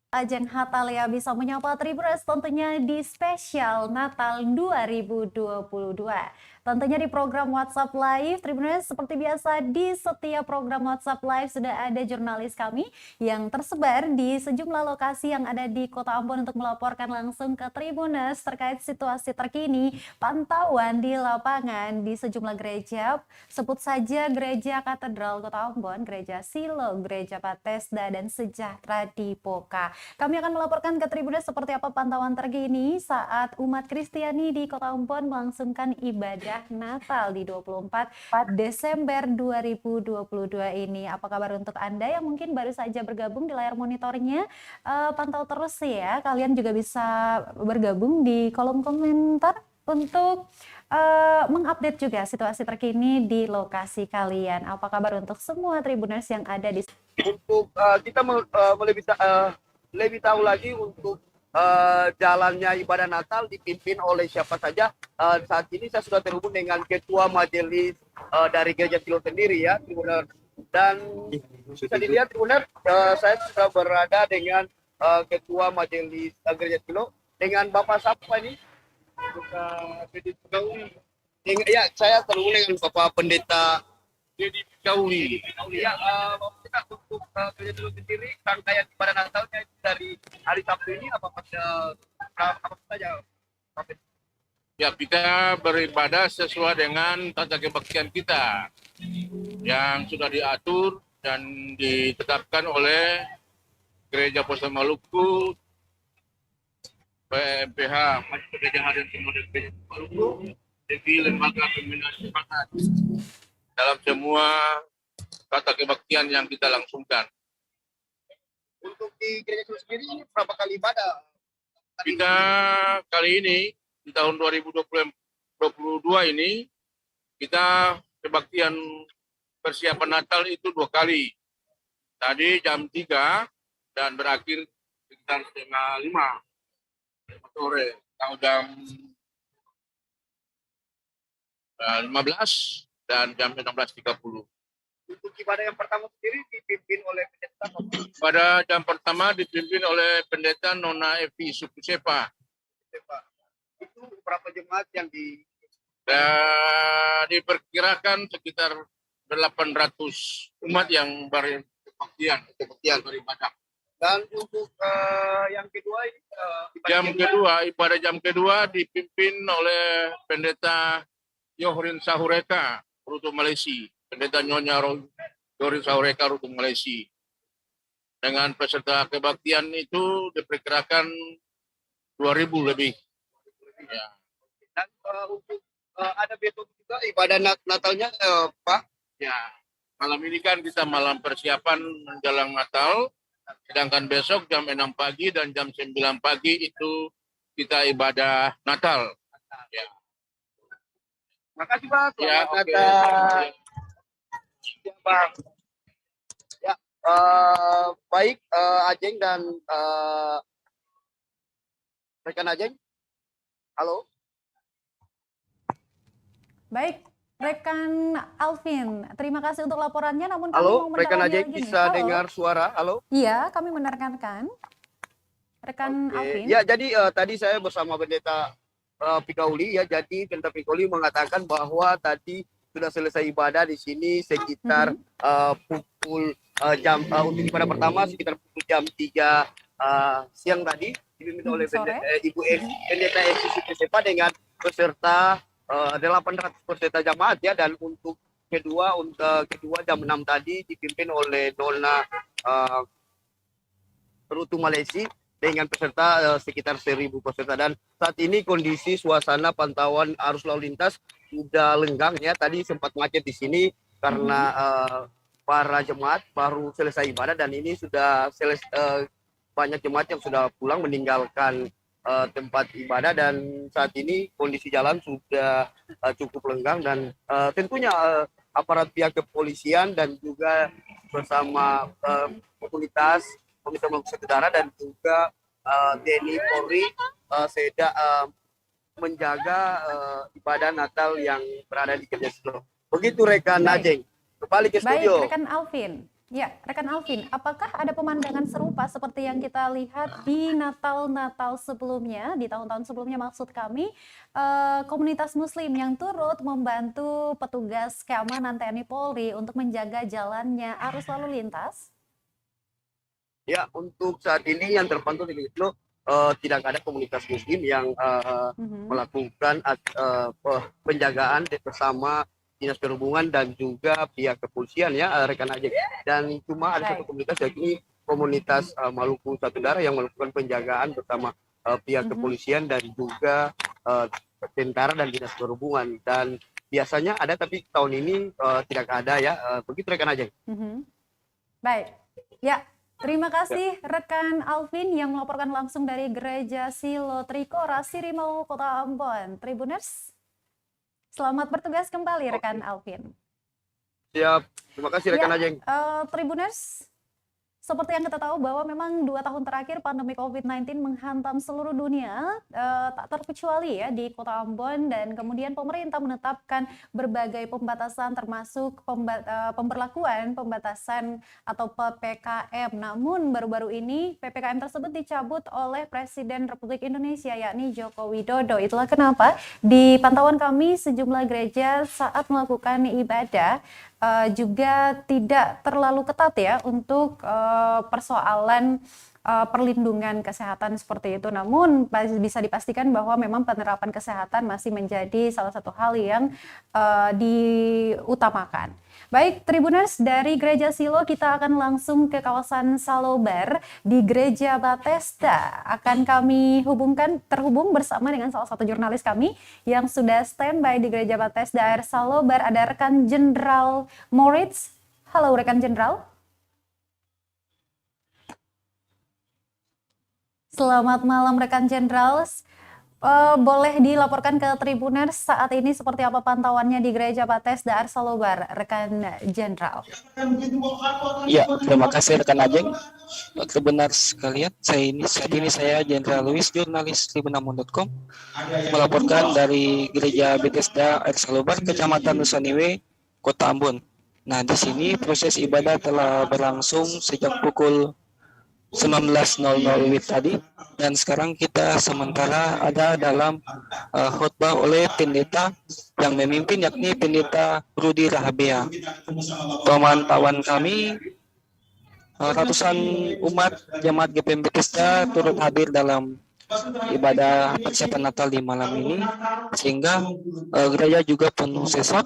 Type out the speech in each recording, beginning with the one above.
Ajeng Hatalia bisa menyapa Tribuners tentunya di spesial Natal 2022. Tentunya di program WhatsApp Live, Tribuners seperti biasa di setiap program WhatsApp Live sudah ada jurnalis kami yang tersebar di sejumlah lokasi yang ada di Kota Ambon untuk melaporkan langsung ke Tribuners terkait situasi terkini, pantauan di lapangan di sejumlah gereja. Sebut saja Gereja Katedral Kota Ambon, Gereja Silo, Gereja Patesda, dan Sejahtera di Poka. Kami akan melaporkan ke Tribuners seperti apa pantauan terkini saat umat Kristiani di Kota Ambon melangsungkan ibadah Natal di 24 Desember 2022 ini. Apa kabar untuk Anda yang mungkin baru saja bergabung di layar monitornya? Pantau terus ya, kalian juga bisa bergabung di kolom komentar untuk mengupdate juga situasi terkini di lokasi kalian. Apa kabar untuk semua Tribuners yang ada di untuk kita lebih tahu lagi untuk jalannya ibadah Natal dipimpin oleh siapa saja. Saat ini saya sudah terhubung dengan Ketua Majelis dari Gereja Silo sendiri ya, Tribuner. Dan bisa dilihat Tribuner, saya sudah berada dengan Ketua Majelis Gereja Silo dengan Bapak siapa ini? Ya, saya terhubung dengan Bapak Pendeta Dedi Kauli. Ya, kita untuk gereja dulu sendiri rangkaian ibadah Natalnya dari hari Sabtu ini apa saja? Ya, kita beribadah sesuai dengan tata kebaktian kita yang sudah diatur dan ditetapkan oleh Gereja Apostol Maluku, PMPH, Majelis Gereja Harian Sinode Gereja Maluku, jadi lembaga pembinaan sepakat dalam semua tata kebaktian yang kita langsungkan. Untuk di gereja itu sendiri ini berapa kali ibadah? Kita kali ini di tahun 2022 ini kita kebaktian persiapan Natal itu 2 kali. Tadi jam 3 dan berakhir sekitar setengah 5 sore atau jam 15 dan jam 16.30. Untuk ibadah yang pertama sendiri dipimpin oleh pendeta. Pada jam pertama dipimpin oleh pendeta Nona Evi Sukusepa. Itu berapa jemaat yang diperkirakan sekitar 800 umat yang berkebaktian beribadah. Dan untuk yang kedua ini ibadah jam kedua dipimpin oleh pendeta Yohrin Sahureka Rutu Malaysia, pendeta Nyonya Yohrin Sahureka Rutu Malaysia. Dengan peserta kebaktian itu diperkirakan 2.000 lebih. Ya. Dan untuk ada besok juga ibadah Natalnya Pak. Ya, malam ini kan kita malam persiapan menjelang Natal, sedangkan besok jam 6 pagi dan jam 9 pagi itu kita ibadah Natal. Ya. Makasih Pak. Ya, oke. Ya, Pak. Ya, baik Ajeng dan rekan Ajeng. Halo. Baik, rekan Alvin, terima kasih untuk laporannya. Namun halo, kami mau rekan Ajeng bisa dengar suara? Halo. Iya, kami mendengarkan. Rekan Alvin. Ya, jadi tadi saya bersama pendeta Pikauli ya. Jadi pendeta Pikauli mengatakan bahwa tadi sudah selesai ibadah di sini sekitar pukul untuk ibadah pertama sekitar pukul jam 3 siang tadi dipimpin oleh Ibu Pendeta Esi Sukesepa dengan peserta 800 peserta jamaat ya. Dan untuk kedua jam 6 tadi dipimpin oleh Nona Rutu Malaysia dengan peserta sekitar 1.000 peserta. Dan saat ini kondisi suasana pantauan arus lalu lintas sudah lenggang ya. Tadi sempat macet di sini karena para jemaat baru selesai ibadah dan ini sudah banyak jemaat yang sudah pulang meninggalkan tempat ibadah. Dan saat ini kondisi jalan sudah cukup lenggang dan tentunya aparat pihak kepolisian dan juga bersama komunitas Komite Maluku Utara dan juga TNI Polri menjaga ibadah Natal yang berada di Gereja Silo. Begitu rekan Ajeng. Kembali ke studio. Baik, rekan Alvin. Ya, rekan Alvin, apakah ada pemandangan serupa seperti yang kita lihat di Natal-Natal sebelumnya, di tahun-tahun sebelumnya maksud kami, komunitas Muslim yang turut membantu petugas keamanan TNI Polri untuk menjaga jalannya arus lalu lintas? Ya, untuk saat ini yang terpantau di Wisnu tidak ada komunitas muslim yang Mhm. melakukan penjagaan bersama dinas perhubungan dan juga pihak kepolisian ya rekan Ajeng. Dan cuma ada satu Baik. komunitas yakni komunitas Maluku Satu Darah yang melakukan penjagaan bersama pihak Mhm. kepolisian dan juga tentara dan dinas perhubungan. Dan biasanya ada tapi tahun ini tidak ada ya. Begitu rekan Ajeng. Mhm. Baik. Ya, terima kasih rekan Alvin yang melaporkan langsung dari Gereja Silo Trikora Sirimau, Kota Ambon. Tribuners, selamat bertugas kembali rekan Oke, Alvin. siap. Terima kasih Ya, rekan Ajeng. Tribuners, seperti yang kita tahu bahwa memang 2 tahun terakhir pandemi COVID-19 menghantam seluruh dunia, tak terkecuali ya di Kota Ambon, dan kemudian pemerintah menetapkan berbagai pembatasan termasuk pemberlakuan pembatasan atau PPKM. Namun baru-baru ini PPKM tersebut dicabut oleh Presiden Republik Indonesia yakni Joko Widodo. Itulah kenapa di pantauan kami sejumlah gereja saat melakukan ibadah juga tidak terlalu ketat ya untuk persoalan perlindungan kesehatan seperti itu. Namun bisa dipastikan bahwa memang penerapan kesehatan masih menjadi salah satu hal yang diutamakan. Baik, Tribuners, dari Gereja Silo kita akan langsung ke kawasan Salobar di Gereja Bethesda. Akan kami terhubung bersama dengan salah satu jurnalis kami yang sudah standby di Gereja Bethesda Air Salobar. Ada rekan Jenderal Moritz. Halo rekan Jenderal. Selamat malam rekan Jenderal. Boleh dilaporkan ke Tribuners saat ini seperti apa pantauannya di Gereja Bethesda Air Salobar, rekan Jenderal? Ya, terima kasih rekan Ajeng. Benar sekalian, saat ini saya Jenderal Luis, jurnalis tribunamon.com, melaporkan dari Gereja Bethesda Air Salobar, Kecamatan Nusaniwe, Kota Ambon. Nah, di sini proses ibadah telah berlangsung sejak pukul 19.00 WIB tadi, dan sekarang kita sementara ada dalam khotbah oleh pendeta yang memimpin yakni pendeta Rudi Rahabea. Pemantauan kami, ratusan umat jemaat GPM Bethesda turut hadir dalam ibadah persiapan Natal di malam ini, sehingga gereja juga penuh sesak.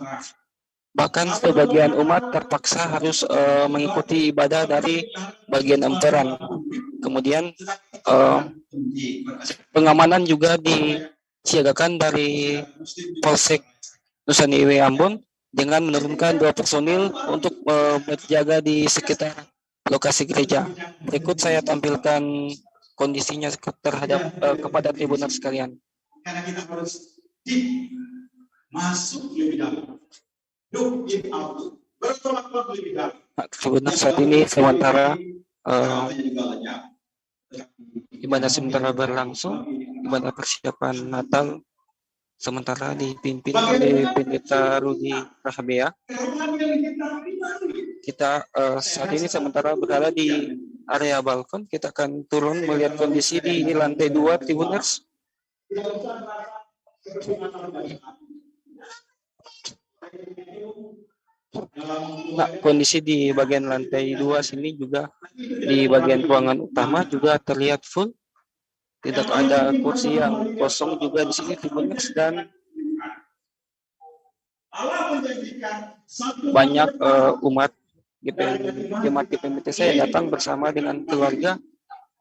Bahkan sebagian umat terpaksa harus mengikuti ibadah dari bagian emperan. Kemudian pengamanan juga disiagakan dari Polsek Nusaniwe Ambon dengan menurunkan 2 personil untuk berjaga di sekitar lokasi gereja. Berikut saya tampilkan kondisinya terhadap kepada tribuners sekalian. Karena kita harus masuk lebih dalam. Tribuners, saat ini sementara ibadah sementara berlangsung, ibadah persiapan Natal sementara dipimpin oleh pendeta Rudi Rahabea. Kita saat ini sementara berada di area balkon. Kita akan turun melihat kondisi di lantai 2, Tribuners. Nah, kondisi di bagian lantai 2 sini juga di bagian ruangan utama juga terlihat full. Tidak ada kursi yang kosong juga di sini, Tribuners, dan banyak umat jemaat GPM Bethesda yang datang bersama dengan keluarga,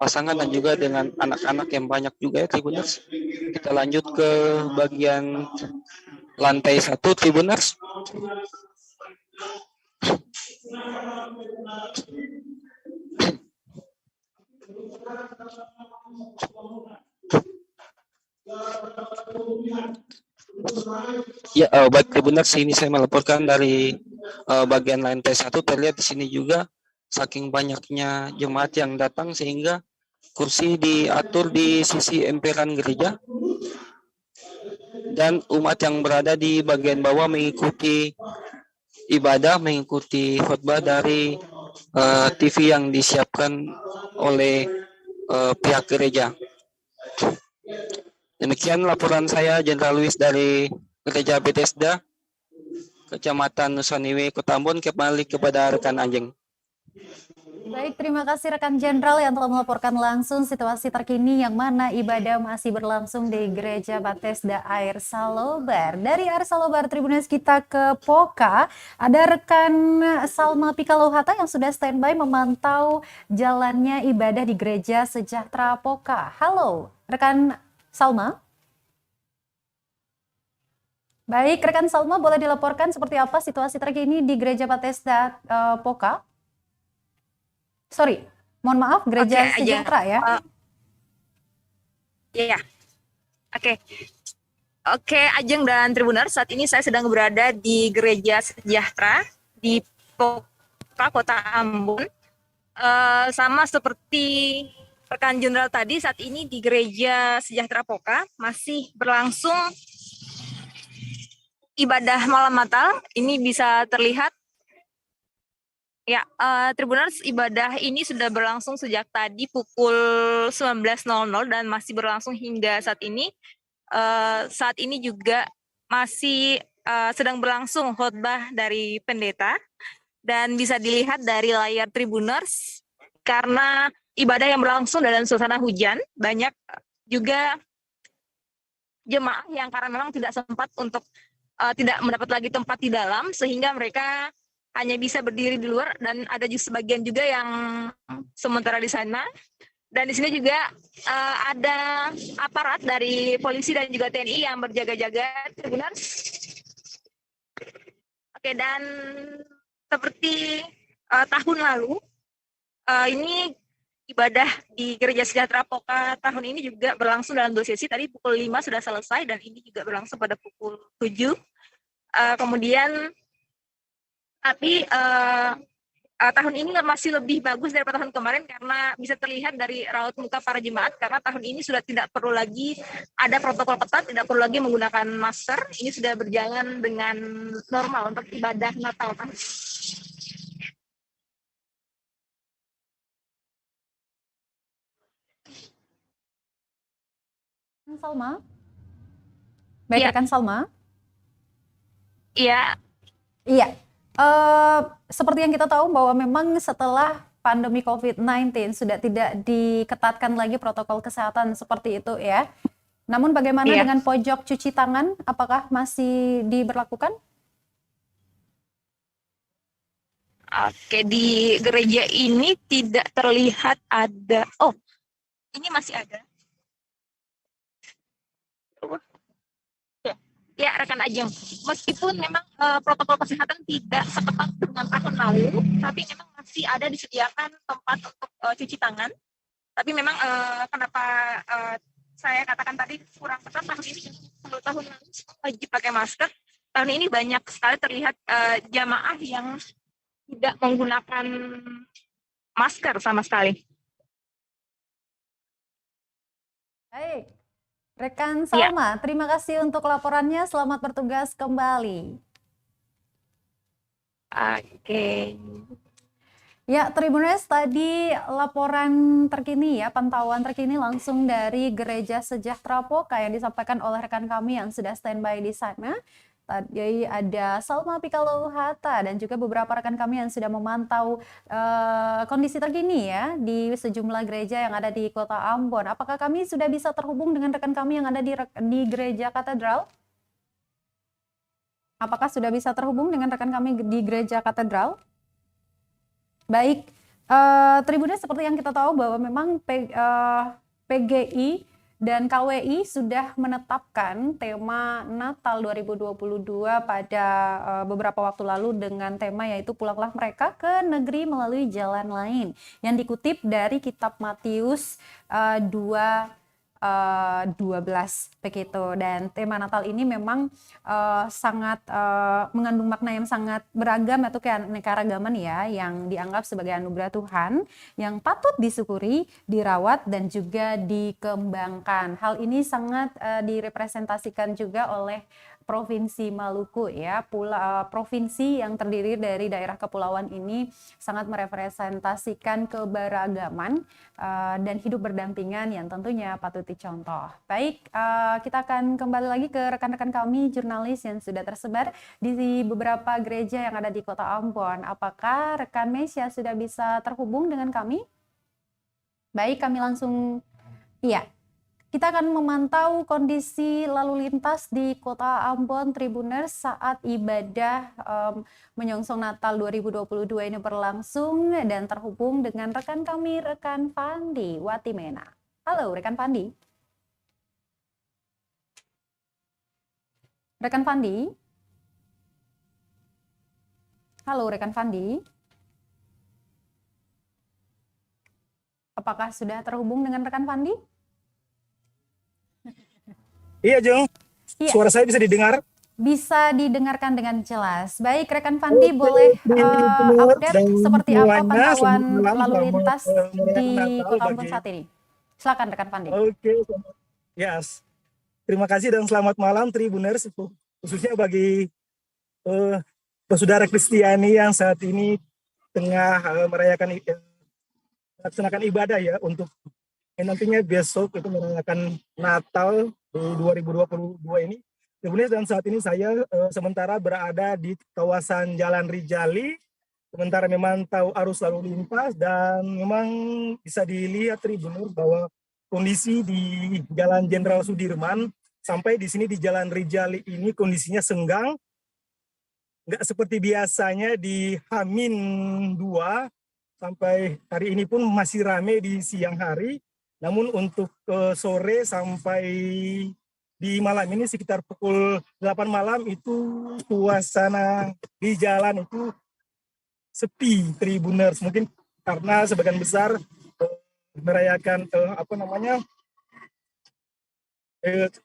pasangan, dan juga dengan anak-anak yang banyak juga ya, Tribuners. Kita lanjut ke bagian lantai 1, Tribuners. Ya, baik Tribuners, ini saya melaporkan dari bagian lantai 1. Terlihat di sini juga saking banyaknya jemaat yang datang sehingga kursi diatur di sisi emperan gereja, dan umat yang berada di bagian bawah mengikuti ibadah, mengikuti khotbah dari TV yang disiapkan oleh pihak gereja. Demikian laporan saya, Jenderal Luis dari Gereja Bethesda, Kecamatan Nusaniwe, Kota Ambon, kembali kepada rekan Ajeng. Baik, terima kasih rekan Jenderal yang telah melaporkan langsung situasi terkini yang mana ibadah masih berlangsung di Gereja Bethesda Air Salobar. Dari Air Salobar Tribunes kita ke Poka, ada rekan Salma Pikalohata yang sudah standby memantau jalannya ibadah di Gereja Sejahtera Poka. Halo, rekan Salma. Baik, rekan Salma boleh dilaporkan seperti apa situasi terkini di Gereja Bethesda Poka? Sorry, mohon maaf, Gereja Sejahtera ya? Iya, oke. Oke, Ajeng dan Tribuners, saat ini saya sedang berada di Gereja Sejahtera di Poka, Kota Ambon. Sama seperti rekan Jenderal tadi, saat ini di Gereja Sejahtera Poka masih berlangsung ibadah malam Natal. Ini bisa terlihat. Ya, Tribuners, ibadah ini sudah berlangsung sejak tadi pukul 19.00 dan masih berlangsung hingga saat ini. Saat ini juga masih sedang berlangsung khotbah dari pendeta dan bisa dilihat dari layar Tribuners karena ibadah yang berlangsung dalam suasana hujan, banyak juga jemaah yang karena memang tidak sempat untuk tidak mendapat lagi tempat di dalam sehingga mereka hanya bisa berdiri di luar dan ada juga sebagian juga yang sementara di sana. Dan di sini juga ada aparat dari polisi dan juga TNI yang berjaga-jaga, benar? Oke, dan seperti tahun lalu, ini ibadah di Gereja Sejahtera Poka tahun ini juga berlangsung dalam 2 sesi. Tadi pukul 5 sudah selesai dan ini juga berlangsung pada pukul 7. Kemudian tapi tahun ini masih lebih bagus daripada tahun kemarin karena bisa terlihat dari raut muka para jemaat karena tahun ini sudah tidak perlu lagi ada protokol ketat, tidak perlu lagi menggunakan masker. Ini sudah berjalan dengan normal untuk ibadah Natal. Salma? Baik, rekan Salma? Iya. Iya. Seperti yang kita tahu bahwa memang setelah pandemi COVID-19 sudah tidak diketatkan lagi protokol kesehatan seperti itu ya. Namun bagaimana dengan pojok cuci tangan? Apakah masih diberlakukan? Oke, di gereja ini tidak terlihat ada. Oh, ini masih ada. Ya, rekan Ajeng. Meskipun memang protokol kesehatan tidak seketat dengan tahun lalu, tapi memang masih ada disediakan tempat untuk cuci tangan. Tapi memang kenapa saya katakan tadi kurang ketat tahun ini, tahun lalu wajib pakai masker. Tahun ini banyak sekali terlihat jamaah yang tidak menggunakan masker sama sekali. Baik. Rekan Salma, terima kasih untuk laporannya. Selamat bertugas kembali. Oke. Ya, Tribuners, tadi laporan terkini ya, pantauan terkini langsung dari Gereja Sejahtera Poka yang disampaikan oleh rekan kami yang sudah standby di sana. Tadi ada Salma Pikalohata dan juga beberapa rekan kami yang sudah memantau kondisi terkini ya di sejumlah gereja yang ada di Kota Ambon. Apakah kami sudah bisa terhubung dengan rekan kami yang ada di Gereja Katedral? Apakah sudah bisa terhubung dengan rekan kami di Gereja Katedral? Baik, Tribuners, seperti yang kita tahu bahwa memang PGI dan KWI sudah menetapkan tema Natal 2022 pada beberapa waktu lalu dengan tema yaitu Pulanglah Mereka ke Negeri Melalui Jalan Lain, yang dikutip dari kitab Matius 2:12 begitu. Dan tema Natal ini memang sangat mengandung makna yang sangat beragam atau keanekaragaman ya, yang dianggap sebagai anugerah Tuhan yang patut disyukuri, dirawat dan juga dikembangkan. Hal ini sangat direpresentasikan juga oleh Provinsi Maluku ya. Provinsi yang terdiri dari daerah kepulauan ini sangat merepresentasikan keberagaman dan hidup berdampingan yang tentunya patut dicontoh. Baik, kita akan kembali lagi ke rekan-rekan kami jurnalis yang sudah tersebar di beberapa gereja yang ada di Kota Ambon. Apakah rekan Mesya sudah bisa terhubung dengan kami? Baik, kami langsung, iya, kita akan memantau kondisi lalu lintas di Kota Ambon Tribuners saat ibadah menyongsong Natal 2022 ini berlangsung dan terhubung dengan rekan kami, rekan Fandi Watimena. Halo, rekan Fandi. Rekan Fandi. Halo, rekan Fandi. Apakah sudah terhubung dengan rekan Fandi? Iya, Jung. Iya. Suara saya bisa didengar? Bisa didengarkan dengan jelas. Baik, rekan Fandi boleh update seperti apa pantauan lalu lintas di Kota Ambon saat ini? Silakan rekan Fandi. Oke, yes. Terima kasih dan selamat malam Tribuners, khususnya bagi saudara Kristiani yang saat ini tengah melaksanakan ibadah ya untuk nantinya besok itu merayakan Natal 2022 ini. Kemudian dan saat ini saya sementara berada di kawasan Jalan Rijali, sementara memantau arus lalu lintas dan memang bisa dilihat Tribuners bahwa kondisi di Jalan Jenderal Sudirman sampai di sini di Jalan Rijali ini kondisinya senggang, nggak seperti biasanya di Hamin 2. Sampai hari ini pun masih ramai di siang hari, namun untuk sore sampai di malam ini sekitar pukul 8 malam itu suasana di jalan itu sepi Tribuners. Mungkin karena sebagian besar merayakan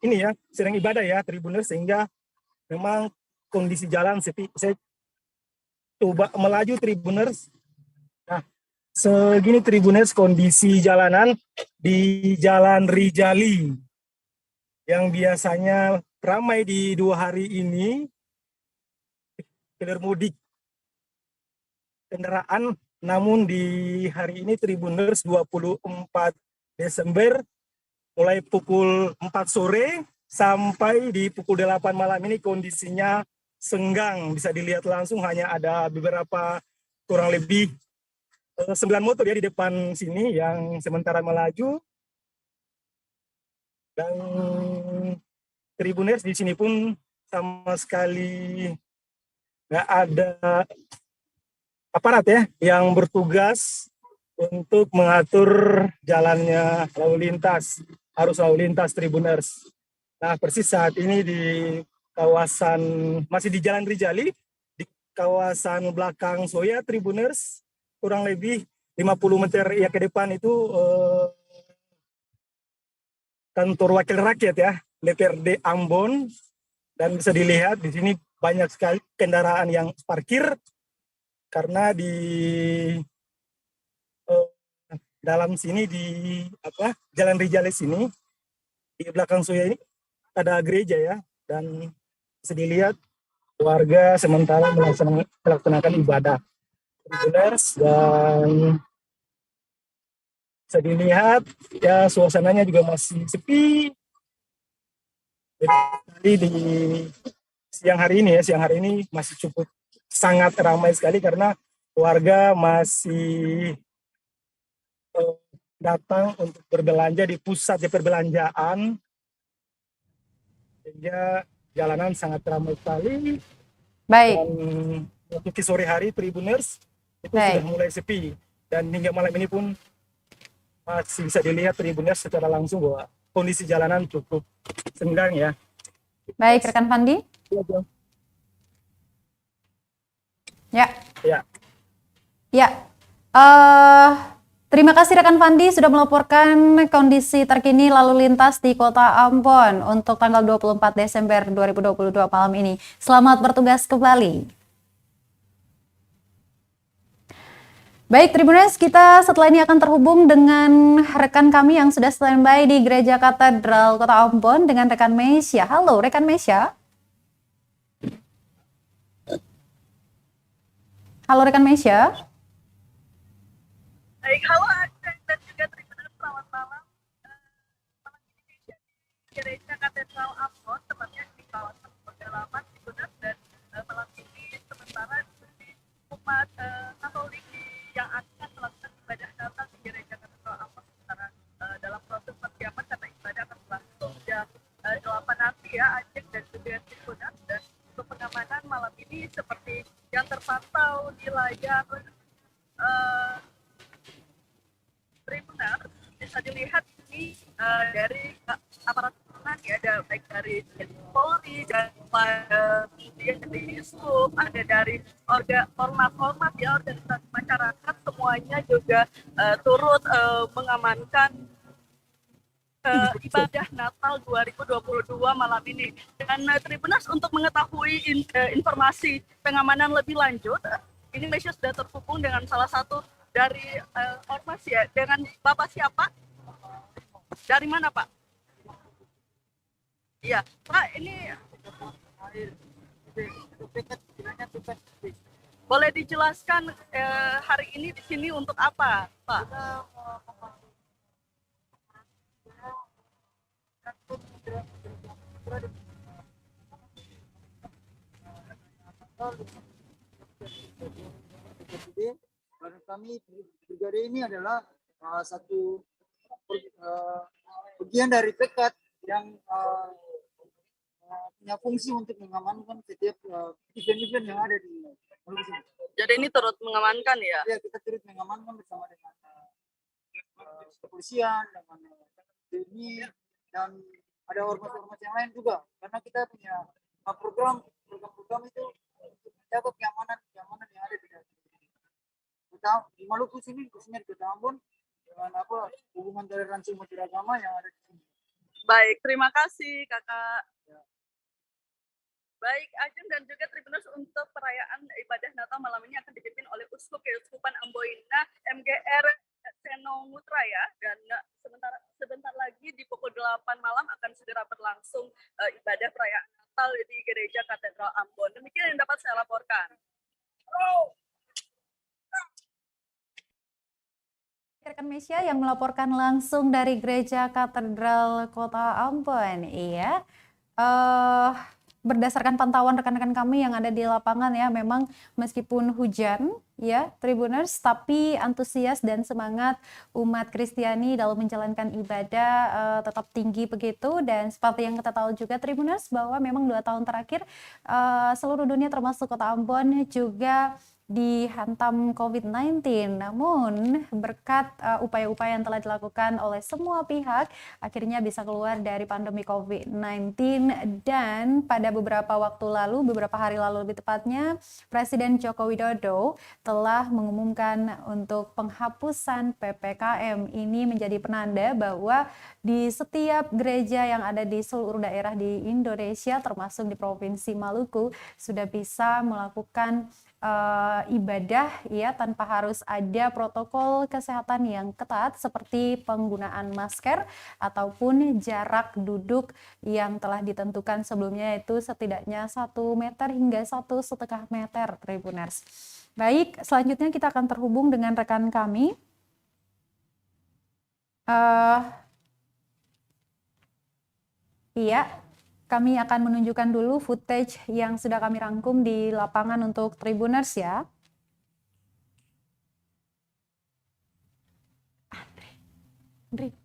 ini ya, sedang ibadah ya Tribuners, sehingga memang kondisi jalan sepi. Saya coba melaju Tribuners. Nah, segini Tribuners kondisi jalanan di Jalan Rijali yang biasanya ramai di 2 hari ini, mudik kendaraan, namun di hari ini Tribuners 24 Desember mulai pukul 4 sore sampai di pukul 8 malam ini kondisinya senggang. Bisa dilihat langsung hanya ada beberapa kurang lebih 9 motor ya di depan sini yang sementara melaju, dan Tribuners di sini pun sama sekali nggak ada aparat ya yang bertugas untuk mengatur jalannya lalu lintas, arus lalu lintas Tribuners. Nah, persis saat ini di kawasan masih di Jalan Rijali, di kawasan belakang Soya Tribuners, kurang lebih 50 meter ya ke depan itu kantor wakil rakyat ya, DPRD Ambon, dan bisa dilihat di sini banyak sekali kendaraan yang parkir karena di dalam sini di Jalan Rijali sini di belakang Soya ini ada gereja ya, dan bisa dilihat warga sementara melaksanakan ibadah Tribuners, dan bisa dilihat ya suasananya juga masih sepi. Jadi di siang hari ini masih cukup sangat ramai sekali karena warga masih datang untuk berbelanja di pusat perbelanjaan, sehingga jalanan sangat ramai sekali. Baik. Dan untuk sore hari Tribuners itu sudah mulai sepi, dan hingga malam ini pun masih bisa dilihat Tribuners secara langsung bahwa kondisi jalanan cukup senggang ya. Baik, rekan Fandi. Ya. Ya. Ya. Terima kasih rekan Fandi sudah melaporkan kondisi terkini lalu lintas di Kota Ambon untuk tanggal 24 Desember 2022 malam ini. Selamat bertugas kembali. Baik, Tribuners, kita setelah ini akan terhubung dengan rekan kami yang sudah standby di Gereja Katedral Kota Ambon dengan rekan Mesya. Halo, rekan Mesya. Halo rekan Mesya. Baik, halo Aceh dan juga Tribuners, selamat malam. Malam ini di Gereja Katedral Ambon, tepatnya di kawasan pedalaman Tribuners, dan malam ini sementara di umat Katolik yang akan melakukan ibadah Natal di Gereja Katedral Ambon, sementara dalam proses persiapan karena ibadah akan berlangsung jam 8 nanti ya, Aceh dan juga Tribuners. Dan untuk pengamanan malam ini seperti yang terpantau di layar Tribuners, bisa dilihat ini dari aparat keamanan ya, ada baik dari Polri dan kemudian dari Sub, ada dari ormas-ormas ya, organisasi masyarakat, semuanya juga turut mengamankan ibadah Natal 2022 malam ini. Dan Tribuners, untuk mengetahui informasi pengamanan lebih lanjut, ini Indonesia sudah terhubung dengan salah satu dari ormas ya, dengan Bapak siapa? Dari mana Pak? Iya, Pak, ini boleh dijelaskan hari ini di sini untuk apa, Pak? Karena kami brigade ini adalah satu bagian dari pekat yang punya fungsi untuk mengamankan setiap event-event yang ada di Maluku. Jadi ini turut mengamankan ya? Ya, kita turut mengamankan bersama dengan kepolisian, dengan TNI, dan ada ormas-ormas yang lain juga. Karena kita punya program itu untuk menjaga keamanan yang ada di Maluku sini, khususnya di Kota Ambon, dengan hubungan toleransi umat beragama yang ada di sini. Baik, terima kasih Kakak. Baik, Ajeng dan juga Tribuners, untuk perayaan ibadah Natal malam ini akan dipimpin oleh Uskup Keuskupan Amboina MGR Seno Mutra ya, dan sebentar lagi di pukul 8 malam akan segera berlangsung ibadah perayaan Natal di Gereja Katedral Ambon. Demikian yang dapat saya laporkan. Rekan Mesya yang melaporkan langsung dari Gereja Katedral Kota Ambon. Iya. Berdasarkan pantauan rekan-rekan kami yang ada di lapangan ya, memang meskipun hujan ya Tribuners, tapi antusias dan semangat umat Kristiani dalam menjalankan ibadah tetap tinggi begitu. Dan seperti yang kita tahu juga Tribuners, bahwa memang 2 tahun terakhir seluruh dunia termasuk Kota Ambon juga dihantam COVID-19. Namun berkat upaya-upaya yang telah dilakukan oleh semua pihak, akhirnya bisa keluar dari pandemi COVID-19. Dan pada beberapa hari lalu lebih tepatnya, Presiden Joko Widodo telah mengumumkan untuk penghapusan PPKM. Ini menjadi penanda bahwa di setiap gereja yang ada di seluruh daerah di Indonesia, termasuk di Provinsi Maluku, sudah bisa melakukan ibadah ya tanpa harus ada protokol kesehatan yang ketat seperti penggunaan masker ataupun jarak duduk yang telah ditentukan sebelumnya, itu setidaknya 1 meter hingga 1,5 meter Tribuners. Baik, selanjutnya kita akan terhubung dengan rekan kami. Iya, kami akan menunjukkan dulu footage yang sudah kami rangkum di lapangan untuk Tribuners ya. Andre.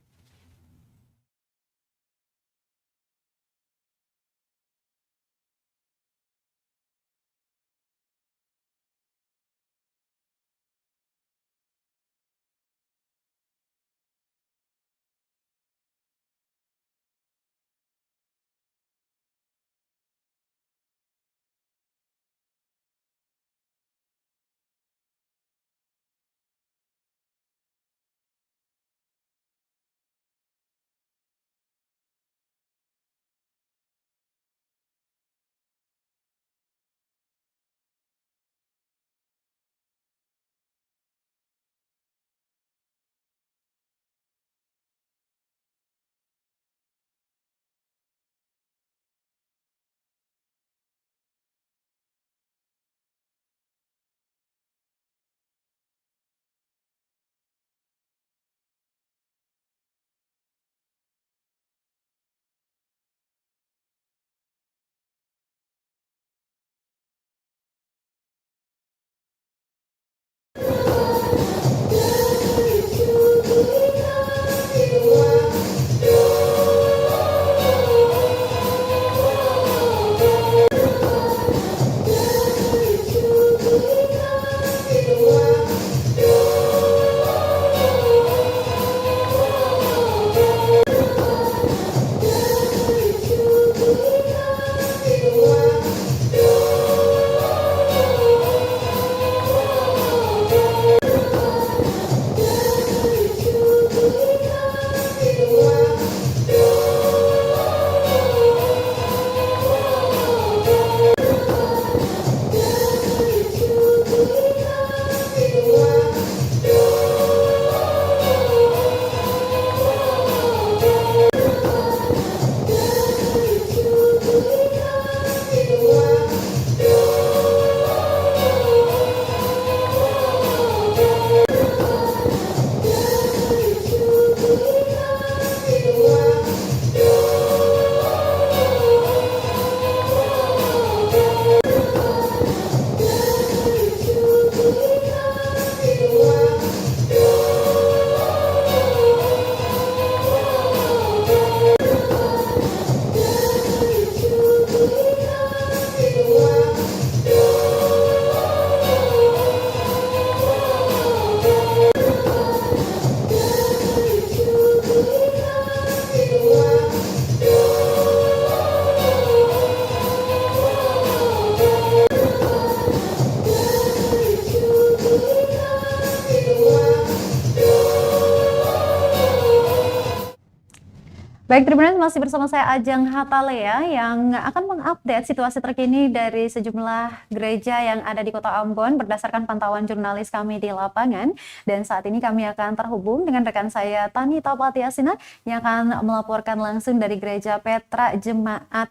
Baik, terima kasih masih bersama saya Ajeng Hatalea yang akan mengupdate situasi terkini dari sejumlah gereja yang ada di Kota Ambon berdasarkan pantauan jurnalis kami di lapangan. Dan saat ini kami akan terhubung dengan rekan saya Tanita Patiasina yang akan melaporkan langsung dari Gereja Petra Jemaat.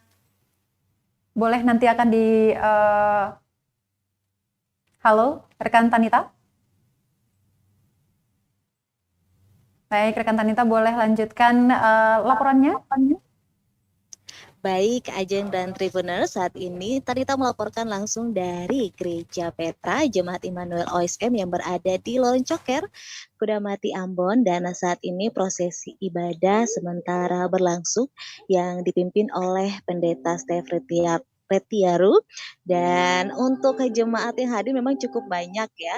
Boleh nanti akan halo, rekan Tanita? Baik, rekan Tanita boleh lanjutkan laporannya? Baik, Ajeng dan Tribuner, saat ini Tanita melaporkan langsung dari Gereja Petra Jemaat Immanuel OSM yang berada di Lorong Coker, Kudamati, Ambon, dan saat ini prosesi ibadah sementara berlangsung yang dipimpin oleh Pendeta Retiaru, dan untuk jemaat yang hadir memang cukup banyak ya.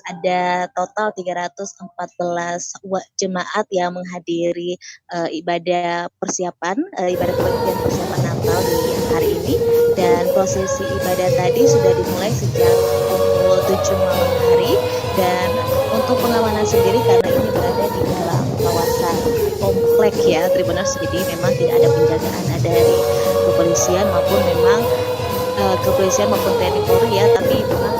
Ada total 314 jemaat yang menghadiri ibadah persiapan Natal di hari ini, dan prosesi ibadah tadi sudah dimulai sejak pukul 7 malam hari. Dan untuk pengamanan sendiri karena ini berada di dalam kawasan komplek ya Tribuners, jadi memang tidak ada penjagaan dari kepolisian maupun TNI Polri ya, tapi memang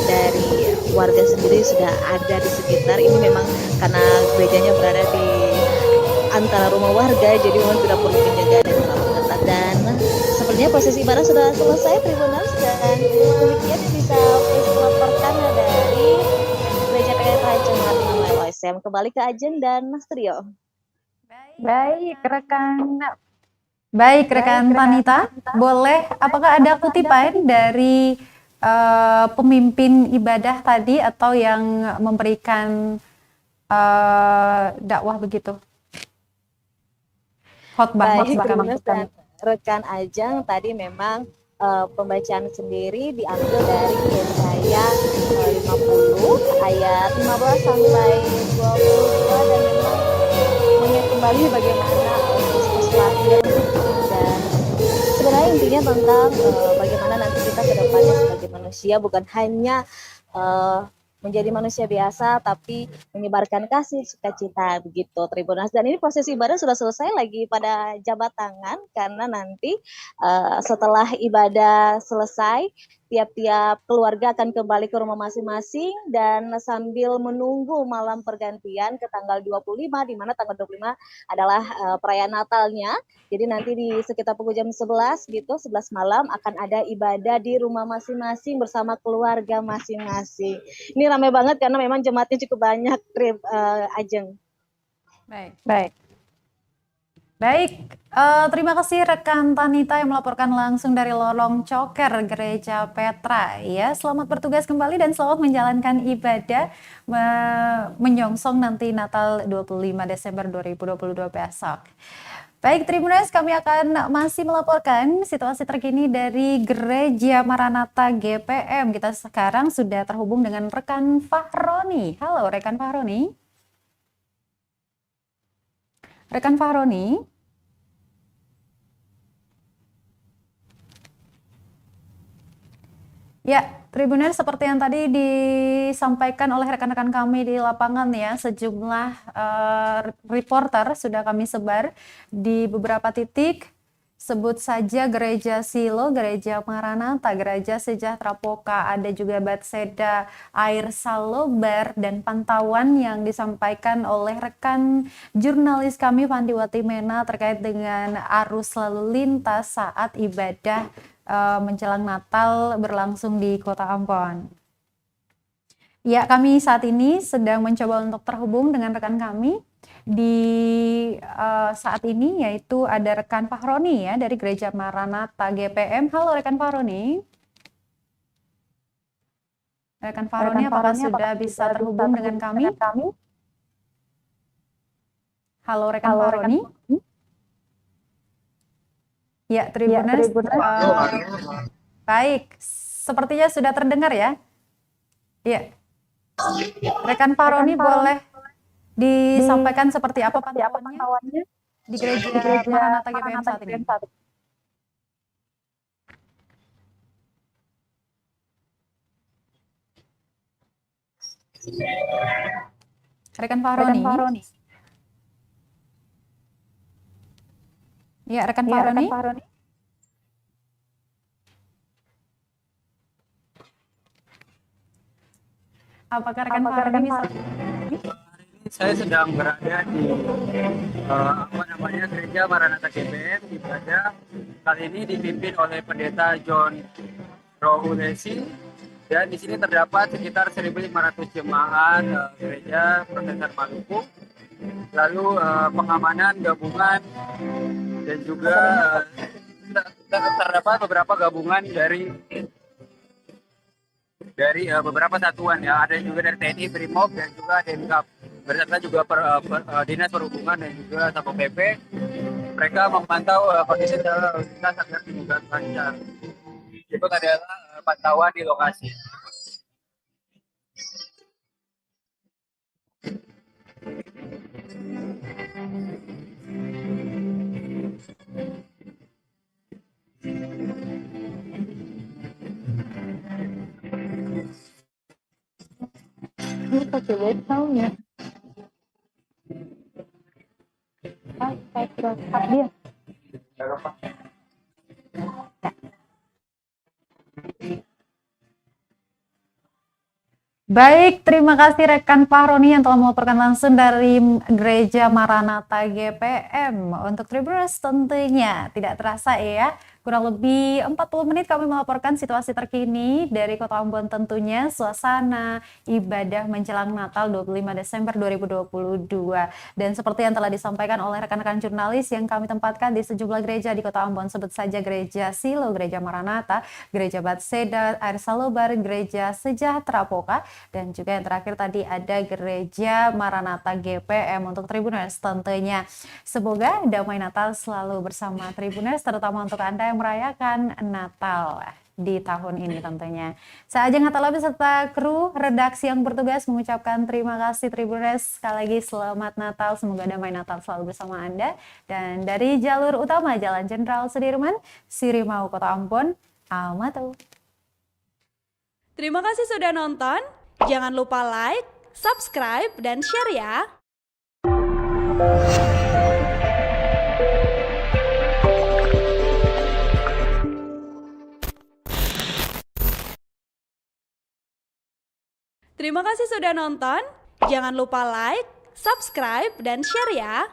dari warga sendiri sudah ada di sekitar ini. Memang karena gerejanya berada di antara rumah warga, jadi memang tidak perlu penjagaan yang terlalu ketat. Dan sepertinya proses ibadah sudah selesai Tribuners, dan demikian yang bisa melaporkan dari Gereja Petra Jemaat Immanuel OSM. Kembali ke Ajeng dan Mas Trio. Baik, rekan Tanita, boleh apakah ada kutipan dari pemimpin ibadah tadi atau yang memberikan dakwah begitu? Khotbah Tribuners dan rekan Ajeng, tadi memang pembacaan sendiri diambil dari Yesaya 50 ayat 15 sampai 22, dan memang mengingat kembali bagaimana Kristus lahir, dan sebenarnya intinya tentang bagaimana nanti kita ke depannya sebagai manusia bukan hanya menjadi manusia biasa, tapi menyebarkan kasih sukacita begitu Tribuners. Dan ini proses ibadah sudah selesai lagi pada jabat tangan, karena nanti setelah ibadah selesai, tiap-tiap keluarga akan kembali ke rumah masing-masing, dan sambil menunggu malam pergantian ke tanggal 25, di mana tanggal 25 adalah perayaan Natalnya. Jadi nanti di sekitar pukul jam 11 gitu, 11 malam akan ada ibadah di rumah masing-masing bersama keluarga masing-masing. Ini ramai banget karena memang jemaatnya cukup banyak, Ajeng. Baik, terima kasih rekan Tanita yang melaporkan langsung dari Lorong Coker, Gereja Petra. Ya, selamat bertugas kembali dan selamat menjalankan ibadah menyongsong nanti Natal 25 Desember 2022 besok. Baik, Tribuners, kami akan masih melaporkan situasi terkini dari Gereja Maranatha GPM. Kita sekarang sudah terhubung dengan rekan Fahroni. Halo, rekan Fahroni. Rekan Fahroni. Ya, Tribuners, seperti yang tadi disampaikan oleh rekan-rekan kami di lapangan ya, sejumlah reporter sudah kami sebar di beberapa titik. Sebut saja Gereja Silo, Gereja Maranatha, Gereja Sejahtera Poka, ada juga Bethesda Air Salobar, dan pantauan yang disampaikan oleh rekan jurnalis kami Vandiwati Mena terkait dengan arus lalu lintas saat ibadah menjelang Natal berlangsung di Kota Ambon. Ya, kami saat ini sedang mencoba untuk terhubung dengan rekan kami di saat ini, yaitu ada rekan Fahroni ya dari Gereja Maranatha GPM. Halo rekan Fahroni. Rekan Fahroni, apakah sudah bisa terhubung dengan kami? Halo rekan Fahroni. Ya, Tribuners. Baik, sepertinya sudah terdengar ya. Ya, rekan Fahroni boleh disampaikan seperti apa pantauannya di Gereja Maranatha GPM saat ini? Rekan Fahroni. Ya, rekan Fahroni. Apakah rekan Fahroni bisa? Saya sedang berada di Gereja Maranatha GBM ibadah kali ini dipimpin oleh Pendeta John Rohulesi, dan di sini terdapat sekitar 1.500 jemaat Gereja Protestan Maluku, lalu pengamanan gabungan dan juga terdapat beberapa gabungan dari beberapa satuan ya, ada juga dari TNI, Brimob, dan juga Demkap, berserta juga Dinas Perhubungan dan juga Satpol PP. Mereka memantau kondisi lalu lintas agar tidak lancar. Itu adalah pantauan di lokasi. Ini pakai webcam ya. Dia. Baik, terima kasih rekan Fahroni yang telah melaporkan langsung dari Gereja Maranatha GPM. Untuk Tribuners tentunya tidak terasa ya, kurang lebih 40 menit kami melaporkan situasi terkini dari Kota Ambon, tentunya suasana ibadah menjelang Natal 25 Desember 2022. Dan seperti yang telah disampaikan oleh rekan-rekan jurnalis yang kami tempatkan di sejumlah gereja di Kota Ambon, sebut saja Gereja Silo, Gereja Maranatha, Gereja Batseda, Air Salobar, Gereja Sejahtera Poka, dan juga yang terakhir tadi ada Gereja Maranatha GPM. Untuk Tribuners tentunya semoga damai Natal selalu bersama Tribuners, terutama untuk Anda yang merayakan Natal di tahun ini tentunya. Saya Ajeng Hatala beserta kru redaksi yang bertugas mengucapkan terima kasih Tribuners. Sekali lagi selamat Natal, semoga damai Natal selalu bersama Anda. Dan dari jalur utama Jalan Jenderal Sudirman, Sirimau, Kota Ambon, Amato. Terima kasih sudah nonton. Jangan lupa like, subscribe, dan share ya. Terima kasih sudah nonton. Jangan lupa like, subscribe, dan share ya.